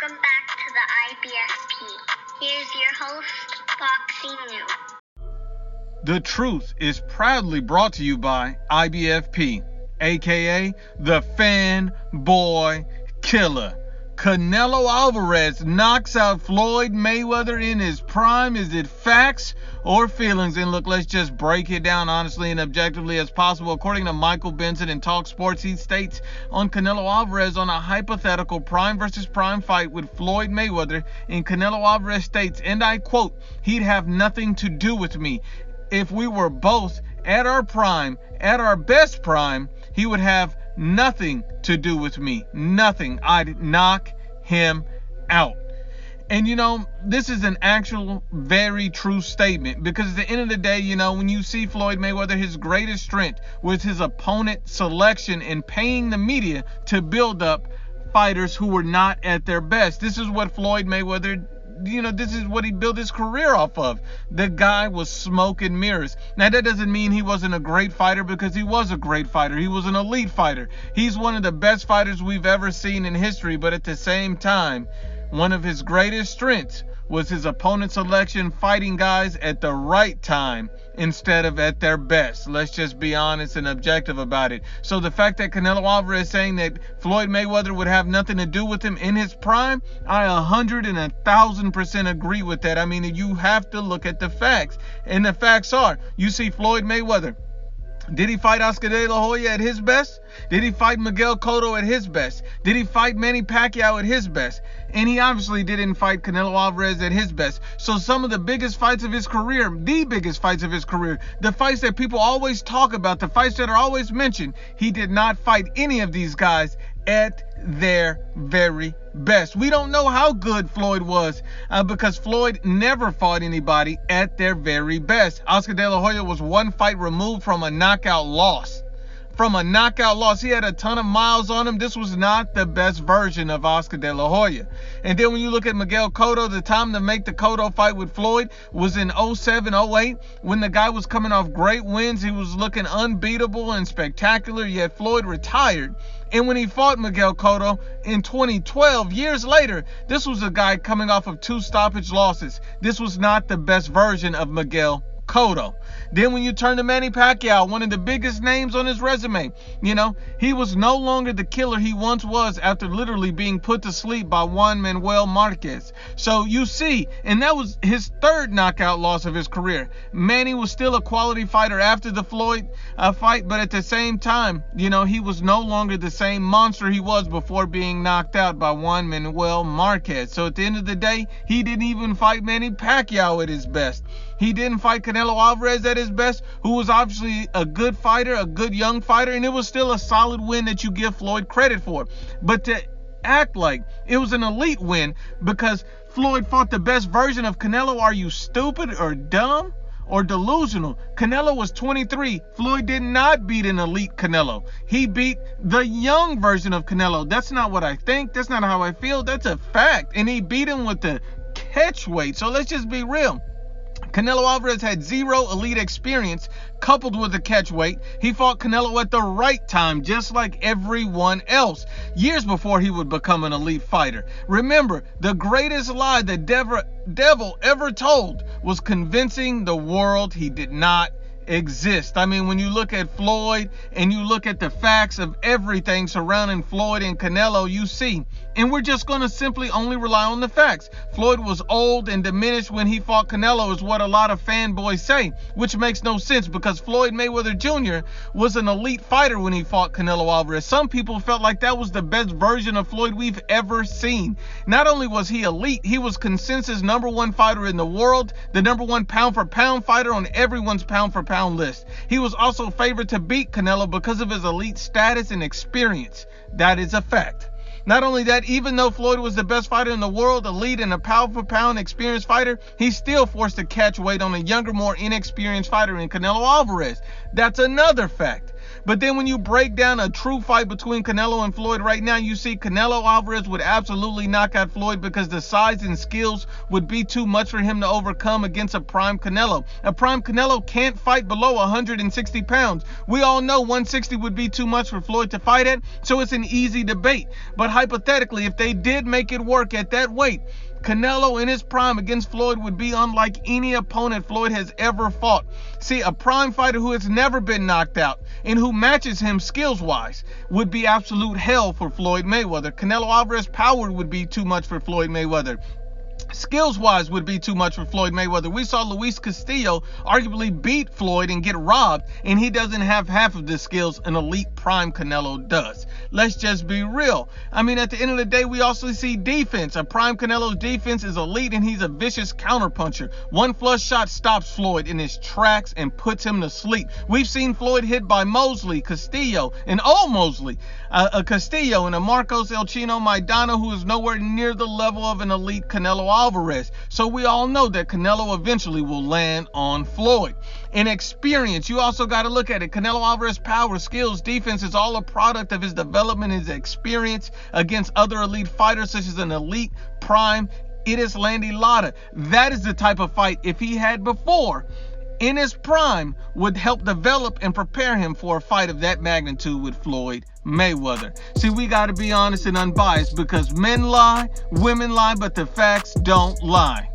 Welcome back to the IBFP. Here's your host, Boxing New. The Truth is proudly brought to you by IBFP, aka the Fanboy Killer. Canelo Alvarez knocks out Floyd Mayweather in his prime. Is it facts or feelings? And look, let's just break it down honestly and objectively as possible. According to Michael Benson in Talk Sports, he states on Canelo Alvarez on a hypothetical prime versus prime fight with Floyd Mayweather, and Canelo Alvarez states, and I quote, "He'd have nothing to do with me. If we were both at our prime, at our best prime, he would have nothing to do with me. Nothing. I'd knock him out." And this is an actual very true statement, because at the end of the day, when you see Floyd Mayweather, his greatest strength was his opponent selection and paying the media to build up fighters who were not at their best. This is what Floyd Mayweather, this is what he built his career off of. The guy was smoke and mirrors. Now, that doesn't mean he wasn't a great fighter, because he was a great fighter. He was an elite fighter. He's one of the best fighters we've ever seen in history, but at the same time, one of his greatest strengths was his opponent selection, fighting guys at the right time instead of at their best. Let's just be honest and objective about it. So the fact that Canelo Alvarez is saying that Floyd Mayweather would have nothing to do with him in his prime, I 100 and 1,000% agree with that. I mean, you have to look at the facts. And the facts are, you see Floyd Mayweather. Did he fight Oscar De La Hoya at his best? Did he fight Miguel Cotto at his best? Did he fight Manny Pacquiao at his best? And he obviously didn't fight Canelo Alvarez at his best. So some of the biggest fights of his career, the biggest fights of his career, the fights that people always talk about, the fights that are always mentioned, he did not fight any of these guys at their very best. We don't know how good Floyd was because Floyd never fought anybody at their very best. Oscar De La Hoya was one fight removed from a knockout loss. He had a ton of miles on him. This was not the best version of Oscar De La Hoya. And then when you look at Miguel Cotto, the time to make the Cotto fight with Floyd was in 07, 08, when the guy was coming off great wins. He was looking unbeatable and spectacular, yet Floyd retired. And when he fought Miguel Cotto in 2012, years later, this was a guy coming off of 2 stoppage losses. This was not the best version of Miguel Cotto. Then when you turn to Manny Pacquiao, one of the biggest names on his resume, he was no longer the killer he once was after literally being put to sleep by Juan Manuel Marquez. So you see, and that was his 3rd knockout loss of his career. Manny was still a quality fighter after the Floyd fight, but at the same time, he was no longer the same monster he was before being knocked out by Juan Manuel Marquez. So at the end of the day, he didn't even fight Manny Pacquiao at his best. He didn't fight Canelo Alvarez at his best, who was obviously a good fighter, a good young fighter, and it was still a solid win that you give Floyd credit for. But to act like it was an elite win because Floyd fought the best version of Canelo, are you stupid or dumb or delusional? Canelo was 23. Floyd did not beat an elite Canelo. He beat the young version of Canelo. That's not what I think. That's not how I feel. That's a fact. And he beat him with the catch weight. So let's just be real. Canelo Alvarez had 0 elite experience coupled with the catch weight. He fought Canelo at the right time, just like everyone else, years before he would become an elite fighter. Remember, the greatest lie the devil ever told was convincing the world he did not exist. I mean, when you look at Floyd and you look at the facts of everything surrounding Floyd and Canelo, you see, and we're just going to simply only rely on the facts. Floyd was old and diminished when he fought Canelo, is what a lot of fanboys say, which makes no sense because Floyd Mayweather Jr. was an elite fighter when he fought Canelo Alvarez. Some people felt like that was the best version of Floyd we've ever seen. Not only was he elite, he was consensus #1 fighter in the world, the #1 pound for pound fighter on everyone's pound for pound list. He was also favored to beat Canelo because of his elite status and experience. That is a fact. Not only that, even though Floyd was the best fighter in the world, elite and a pound for pound experienced fighter, he still forced a catch weight on a younger, more inexperienced fighter in Canelo Alvarez. That's another fact. But then when you break down a true fight between Canelo and Floyd right now, you see Canelo Alvarez would absolutely knock out Floyd because the size and skills would be too much for him to overcome against a prime Canelo. A prime Canelo can't fight below 160 pounds. We all know 160 would be too much for Floyd to fight at, so it's an easy debate. But hypothetically, if they did make it work at that weight, Canelo in his prime against Floyd would be unlike any opponent Floyd has ever fought. See, a prime fighter who has never been knocked out and who matches him skills-wise would be absolute hell for Floyd Mayweather. Canelo Alvarez power would be too much for Floyd Mayweather. Skills-wise would be too much for Floyd Mayweather. We saw Luis Castillo arguably beat Floyd and get robbed, and he doesn't have half of the skills an elite prime Canelo does. Let's just be real. I mean, at the end of the day, we also see defense. A prime Canelo's defense is elite, and he's a vicious counterpuncher. One flush shot stops Floyd in his tracks and puts him to sleep. We've seen Floyd hit by Mosley, Castillo, and Castillo and a Marcos El Chino Maidana, who is nowhere near the level of an elite Canelo Alvarez. So we all know that Canelo eventually will land on Floyd. In experience, you also got to look at it. Canelo Alvarez power, skills, defense is all a product of his development, his experience against other elite fighters such as an elite prime Idris Landy Lara. That is the type of fight, if he had before in his prime, would help develop and prepare him for a fight of that magnitude with Floyd Mayweather. See, we got to be honest and unbiased, because men lie, women lie, but the facts don't lie.